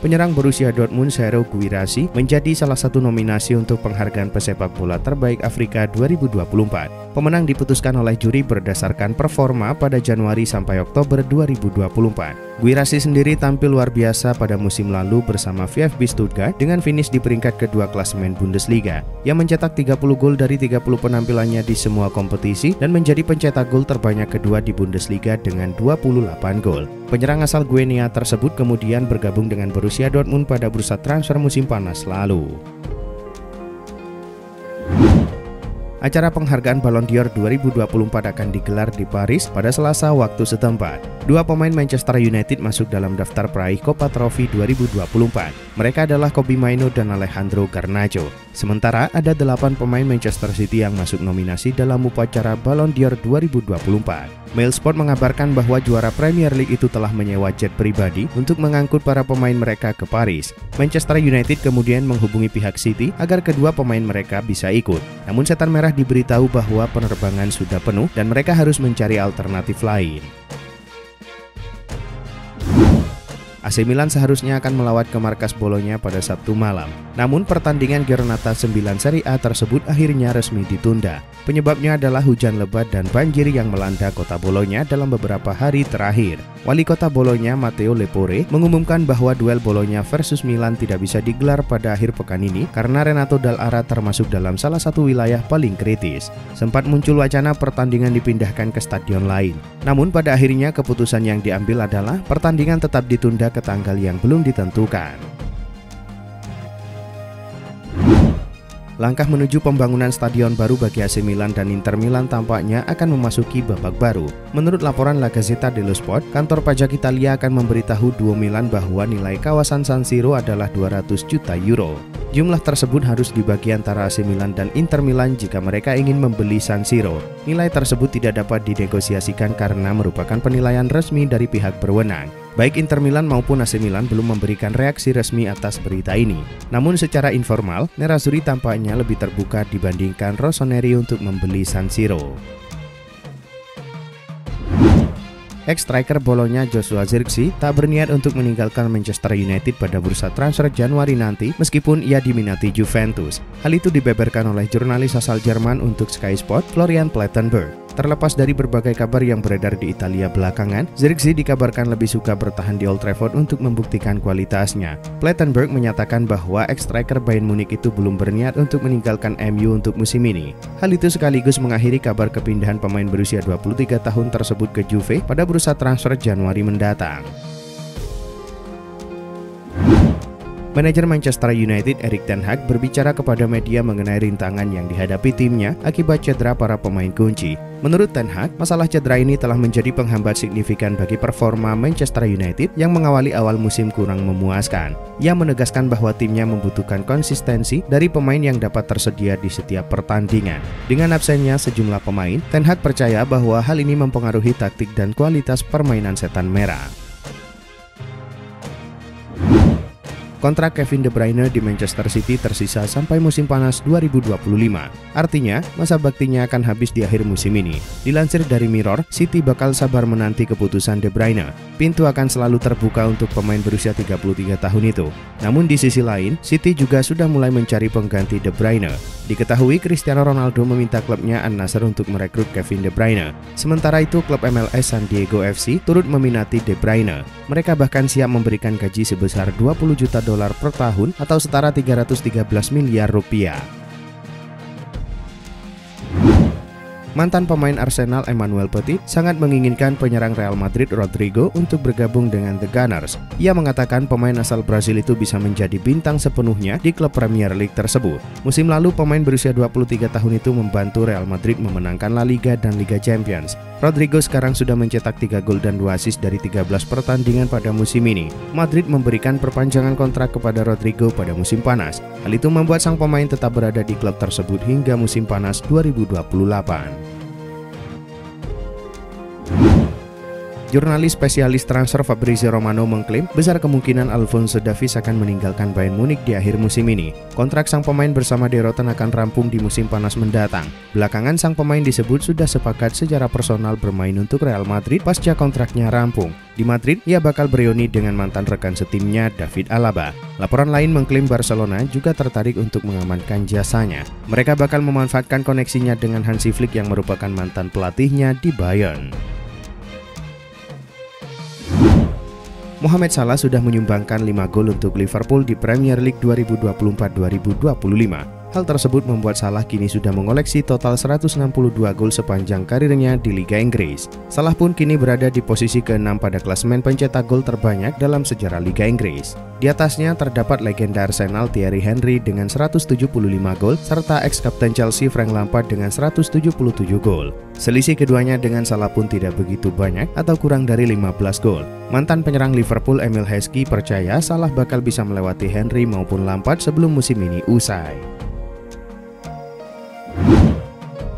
Penyerang Borussia Dortmund Serhou Guirassy menjadi salah satu nominasi untuk penghargaan pesepak bola terbaik Afrika 2024. Pemenang diputuskan oleh juri berdasarkan performa pada Januari sampai Oktober 2024. Guirassy sendiri tampil luar biasa pada musim lalu bersama VfB Stuttgart dengan finish di peringkat kedua klasemen Bundesliga. Ia mencetak 30 gol dari 30 penampilannya di semua kompetisi dan menjadi pencetak gol terbanyak kedua di Bundesliga dengan 28 gol. Penyerang asal Guinea tersebut kemudian bergabung dengan Borussia Dortmund pada bursa transfer musim panas lalu. Acara penghargaan Ballon d'Or 2024 akan digelar di Paris pada Selasa waktu setempat. Dua pemain Manchester United masuk dalam daftar peraih Copa Trophy 2024. Mereka adalah Kobbie Mainoo dan Alejandro Garnacho. Sementara ada 8 pemain Manchester City yang masuk nominasi dalam upacara Ballon d'Or 2024. Mailsport mengabarkan bahwa juara Premier League itu telah menyewa jet pribadi untuk mengangkut para pemain mereka ke Paris. Manchester United kemudian menghubungi pihak City agar kedua pemain mereka bisa ikut. Namun Setan Merah diberitahu bahwa penerbangan sudah penuh dan mereka harus mencari alternatif lain. AC Milan seharusnya akan melawat ke markas Bolonya pada Sabtu malam. Namun pertandingan Giornata 9 Serie A tersebut akhirnya resmi ditunda. Penyebabnya adalah hujan lebat dan banjir yang melanda kota Bolonya dalam beberapa hari terakhir. Wali kota Bolonya Matteo Lepore mengumumkan bahwa duel Bolonya versus Milan tidak bisa digelar pada akhir pekan ini karena Renato Dall'Ara termasuk dalam salah satu wilayah paling kritis. Sempat muncul wacana pertandingan dipindahkan ke stadion lain. Namun pada akhirnya keputusan yang diambil adalah pertandingan tetap ditunda ke tanggal yang belum ditentukan. Langkah menuju pembangunan stadion baru bagi AC Milan dan Inter Milan tampaknya akan memasuki babak baru. Menurut laporan La Gazzetta dello Sport, kantor pajak Italia akan memberitahu Duo Milan bahwa nilai kawasan San Siro adalah 200 juta euro. Jumlah tersebut harus dibagi antara AC Milan dan Inter Milan jika mereka ingin membeli San Siro. Nilai tersebut tidak dapat dinegosiasikan karena merupakan penilaian resmi dari pihak berwenang. Baik Inter Milan maupun AC Milan belum memberikan reaksi resmi atas berita ini. Namun secara informal, Nerazzurri tampaknya lebih terbuka dibandingkan Rossoneri untuk membeli San Siro. Ex-striker Bolonya Joshua Zirkzee tak berniat untuk meninggalkan Manchester United pada bursa transfer Januari nanti meskipun ia diminati Juventus. Hal itu dibeberkan oleh jurnalis asal Jerman untuk Sky Sport, Florian Plettenberg. Terlepas dari berbagai kabar yang beredar di Italia belakangan, Zirkzee dikabarkan lebih suka bertahan di Old Trafford untuk membuktikan kualitasnya. Plettenberg menyatakan bahwa ex-striker Bayern Munich itu belum berniat untuk meninggalkan MU untuk musim ini. Hal itu sekaligus mengakhiri kabar kepindahan pemain berusia 23 tahun tersebut ke Juve pada bursa transfer Januari mendatang. Manajer Manchester United Erik ten Hag berbicara kepada media mengenai rintangan yang dihadapi timnya akibat cedera para pemain kunci. Menurut ten Hag, masalah cedera ini telah menjadi penghambat signifikan bagi performa Manchester United yang mengawali awal musim kurang memuaskan. Ia menegaskan bahwa timnya membutuhkan konsistensi dari pemain yang dapat tersedia di setiap pertandingan. Dengan absennya sejumlah pemain, ten Hag percaya bahwa hal ini mempengaruhi taktik dan kualitas permainan Setan Merah. Kontrak Kevin De Bruyne di Manchester City tersisa sampai musim panas 2025. Artinya, masa baktinya akan habis di akhir musim ini. Dilansir dari Mirror, City bakal sabar menanti keputusan De Bruyne. Pintu akan selalu terbuka untuk pemain berusia 33 tahun itu. Namun di sisi lain, City juga sudah mulai mencari pengganti De Bruyne. Diketahui Cristiano Ronaldo meminta klubnya Al-Nassr untuk merekrut Kevin De Bruyne. Sementara itu, klub MLS San Diego FC turut meminati De Bruyne. Mereka bahkan siap memberikan gaji sebesar 20 juta dolar per tahun atau setara 313 miliar rupiah. Mantan pemain Arsenal Emmanuel Petit sangat menginginkan penyerang Real Madrid Rodrigo untuk bergabung dengan The Gunners. Ia mengatakan pemain asal Brasil itu bisa menjadi bintang sepenuhnya di klub Premier League tersebut. Musim lalu pemain berusia 23 tahun itu membantu Real Madrid memenangkan La Liga dan Liga Champions. Rodrigo sekarang sudah mencetak 3 gol dan 2 assist dari 13 pertandingan pada musim ini. Madrid memberikan perpanjangan kontrak kepada Rodrigo pada musim panas. Hal itu membuat sang pemain tetap berada di klub tersebut hingga musim panas 2028. Jurnalis spesialis transfer Fabrizio Romano mengklaim besar kemungkinan Alphonso Davies akan meninggalkan Bayern Munich di akhir musim ini. Kontrak sang pemain bersama De Rotten akan rampung di musim panas mendatang. Belakangan sang pemain disebut sudah sepakat secara personal bermain untuk Real Madrid pasca kontraknya rampung. Di Madrid, ia bakal bereuni dengan mantan rekan setimnya David Alaba. Laporan lain mengklaim Barcelona juga tertarik untuk mengamankan jasanya. Mereka bakal memanfaatkan koneksinya dengan Hansi Flick yang merupakan mantan pelatihnya di Bayern. Mohamed Salah sudah menyumbangkan 5 gol untuk Liverpool di Premier League 2024-2025. Hal tersebut membuat Salah kini sudah mengoleksi total 162 gol sepanjang karirnya di Liga Inggris. Salah pun kini berada di posisi ke-6 pada klasemen pencetak gol terbanyak dalam sejarah Liga Inggris. Di atasnya terdapat legenda Arsenal Thierry Henry dengan 175 gol, serta ex-kapten Chelsea Frank Lampard dengan 177 gol. Selisih keduanya dengan Salah pun tidak begitu banyak atau kurang dari 15 gol. Mantan penyerang Liverpool Emil Heskey percaya Salah bakal bisa melewati Henry maupun Lampard sebelum musim ini usai.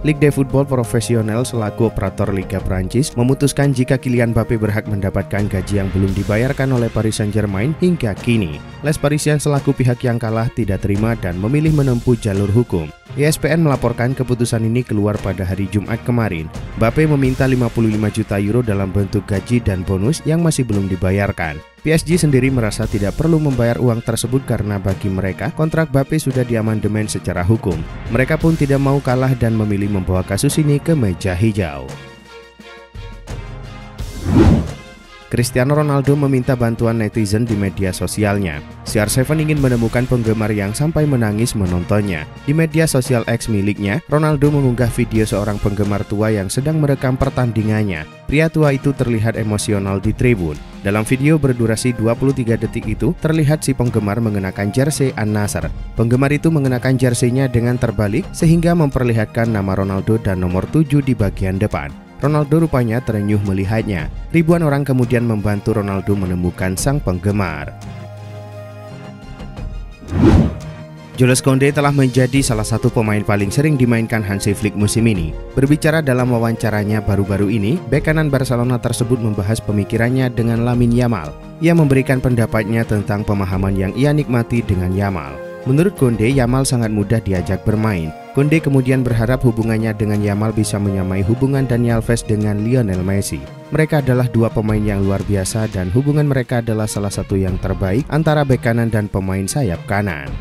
Ligue de Football Professionnel selaku operator Liga Prancis memutuskan jika Kylian Mbappé berhak mendapatkan gaji yang belum dibayarkan oleh Paris Saint-Germain hingga kini. Les Parisiens selaku pihak yang kalah tidak terima dan memilih menempuh jalur hukum. ESPN melaporkan keputusan ini keluar pada hari Jumat kemarin. Mbappé meminta 55 juta euro dalam bentuk gaji dan bonus yang masih belum dibayarkan. PSG sendiri merasa tidak perlu membayar uang tersebut karena bagi mereka kontrak Mbappé sudah diamandemen secara hukum. Mereka pun tidak mau kalah dan memilih membawa kasus ini ke meja hijau. Cristiano Ronaldo meminta bantuan netizen di media sosialnya. CR7 ingin menemukan penggemar yang sampai menangis menontonnya. Di media sosial X miliknya, Ronaldo mengunggah video seorang penggemar tua yang sedang merekam pertandingannya. Pria tua itu terlihat emosional di tribun. Dalam video berdurasi 23 detik itu, terlihat si penggemar mengenakan jersey An-Nassr. Penggemar itu mengenakan jersey-nya dengan terbalik sehingga memperlihatkan nama Ronaldo dan nomor 7 di bagian depan. Ronaldo rupanya terenyuh melihatnya. Ribuan orang kemudian membantu Ronaldo menemukan sang penggemar. Jules Koundé telah menjadi salah satu pemain paling sering dimainkan Hansi Flick musim ini. Berbicara dalam wawancaranya baru-baru ini, bek kanan Barcelona tersebut membahas pemikirannya dengan Lamine Yamal. Ia memberikan pendapatnya tentang pemahaman yang ia nikmati dengan Yamal. Menurut Koundé, Yamal sangat mudah diajak bermain. Koundé kemudian berharap hubungannya dengan Yamal bisa menyamai hubungan Dani Alves dengan Lionel Messi. Mereka adalah dua pemain yang luar biasa dan hubungan mereka adalah salah satu yang terbaik antara bek kanan dan pemain sayap kanan.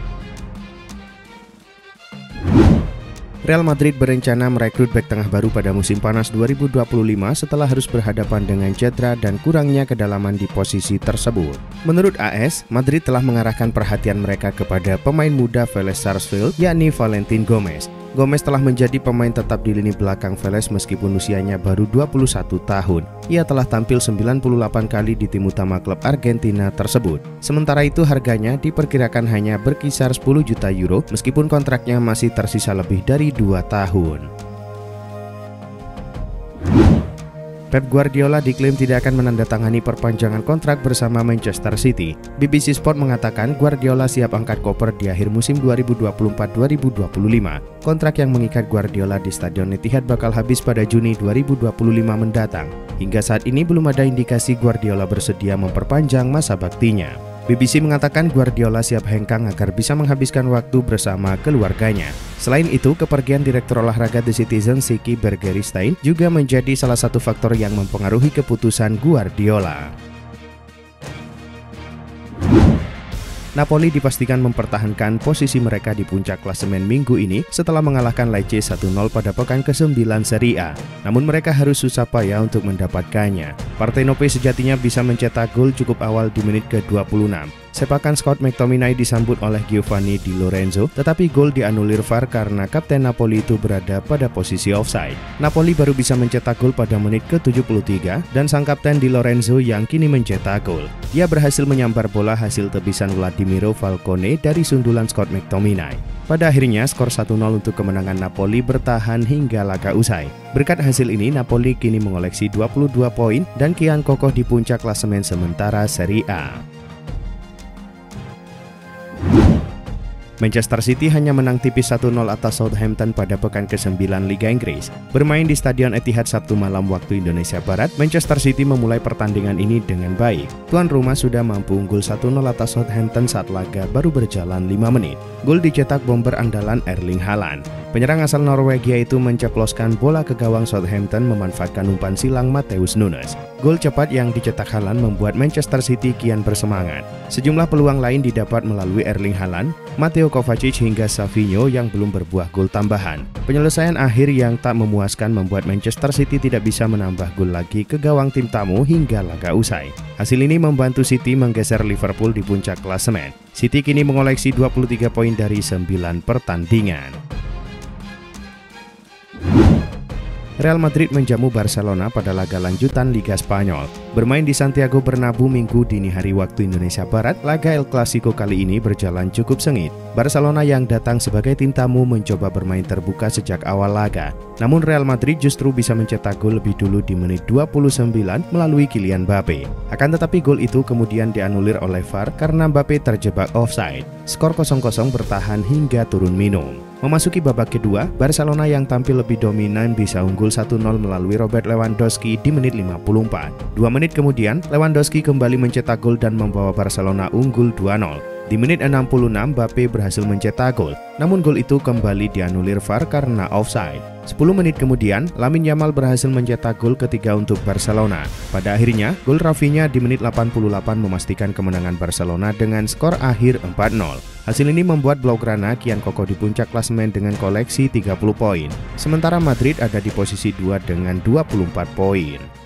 Real Madrid berencana merekrut bek tengah baru pada musim panas 2025 setelah harus berhadapan dengan cedera dan kurangnya kedalaman di posisi tersebut. Menurut AS, Madrid telah mengarahkan perhatian mereka kepada pemain muda Vélez Sarsfield, yakni Valentin Gomez. Gomez telah menjadi pemain tetap di lini belakang Vélez meskipun usianya baru 21 tahun. Ia telah tampil 98 kali di tim utama klub Argentina tersebut. Sementara itu harganya diperkirakan hanya berkisar 10 juta euro meskipun kontraknya masih tersisa lebih dari 2 tahun. Pep Guardiola diklaim tidak akan menandatangani perpanjangan kontrak bersama Manchester City. BBC Sport mengatakan Guardiola siap angkat koper di akhir musim 2024-2025. Kontrak yang mengikat Guardiola di Stadion Etihad bakal habis pada Juni 2025 mendatang. Hingga saat ini belum ada indikasi Guardiola bersedia memperpanjang masa baktinya. BBC mengatakan Guardiola siap hengkang agar bisa menghabiskan waktu bersama keluarganya. Selain itu, kepergian Direktur Olahraga The Citizen Siki Bergerstein juga menjadi salah satu faktor yang mempengaruhi keputusan Guardiola. Napoli dipastikan mempertahankan posisi mereka di puncak klasemen minggu ini setelah mengalahkan Lecce 1-0 pada pekan ke-9 Serie A. Namun mereka harus susah payah untuk mendapatkannya. Partenope sejatinya bisa mencetak gol cukup awal di menit ke-26. Sepakan Scott McTominay disambut oleh Giovanni Di Lorenzo, tetapi gol dianulir VAR karena kapten Napoli itu berada pada posisi offside. Napoli baru bisa mencetak gol pada menit ke-73 dan sang kapten Di Lorenzo yang kini mencetak gol. Dia berhasil menyambar bola hasil tebisan Vladimiro Falcone dari sundulan Scott McTominay. Pada akhirnya skor 1-0 untuk kemenangan Napoli bertahan hingga laga usai. Berkat hasil ini Napoli kini mengoleksi 22 poin dan kian kokoh di puncak klasemen sementara Serie A. Manchester City hanya menang tipis 1-0 atas Southampton pada pekan ke-9 Liga Inggris. Bermain di Stadion Etihad Sabtu malam waktu Indonesia Barat, Manchester City memulai pertandingan ini dengan baik. Tuan rumah sudah mampu unggul 1-0 atas Southampton saat laga baru berjalan 5 menit. Gol dicetak bomber andalan Erling Haaland. Penyerang asal Norwegia itu menceploskan bola ke gawang Southampton memanfaatkan umpan silang Matheus Nunes. Gol cepat yang dicetak Haaland membuat Manchester City kian bersemangat. Sejumlah peluang lain didapat melalui Erling Haaland, Mateo Kovacic hingga Savinho yang belum berbuah gol tambahan. Penyelesaian akhir yang tak memuaskan membuat Manchester City tidak bisa menambah gol lagi ke gawang tim tamu hingga laga usai. Hasil ini membantu City menggeser Liverpool di puncak klasemen. City kini mengoleksi 23 poin dari 9 pertandingan. Real Madrid menjamu Barcelona pada laga lanjutan Liga Spanyol. Bermain di Santiago Bernabeu Minggu dini hari waktu Indonesia Barat, laga El Clasico kali ini berjalan cukup sengit. Barcelona yang datang sebagai tim tamu mencoba bermain terbuka sejak awal laga. Namun Real Madrid justru bisa mencetak gol lebih dulu di menit 29 melalui Kylian Mbappe. Akan tetapi gol itu kemudian dianulir oleh VAR karena Mbappe terjebak offside. Skor 0-0 bertahan hingga turun minum. Memasuki babak kedua, Barcelona yang tampil lebih dominan bisa unggul 1-0 melalui Robert Lewandowski di menit 54. 2 menit kemudian, Lewandowski kembali mencetak gol dan membawa Barcelona unggul 2-0. Di menit 66, Mbappe berhasil mencetak gol, namun gol itu kembali dianulir VAR karena offside. 10 menit kemudian, Lamine Yamal berhasil mencetak gol ketiga untuk Barcelona. Pada akhirnya, gol Rafinha di menit 88 memastikan kemenangan Barcelona dengan skor akhir 4-0. Hasil ini membuat Blaugrana kian kokoh di puncak klasemen dengan koleksi 30 poin. Sementara Madrid ada di posisi 2 dengan 24 poin.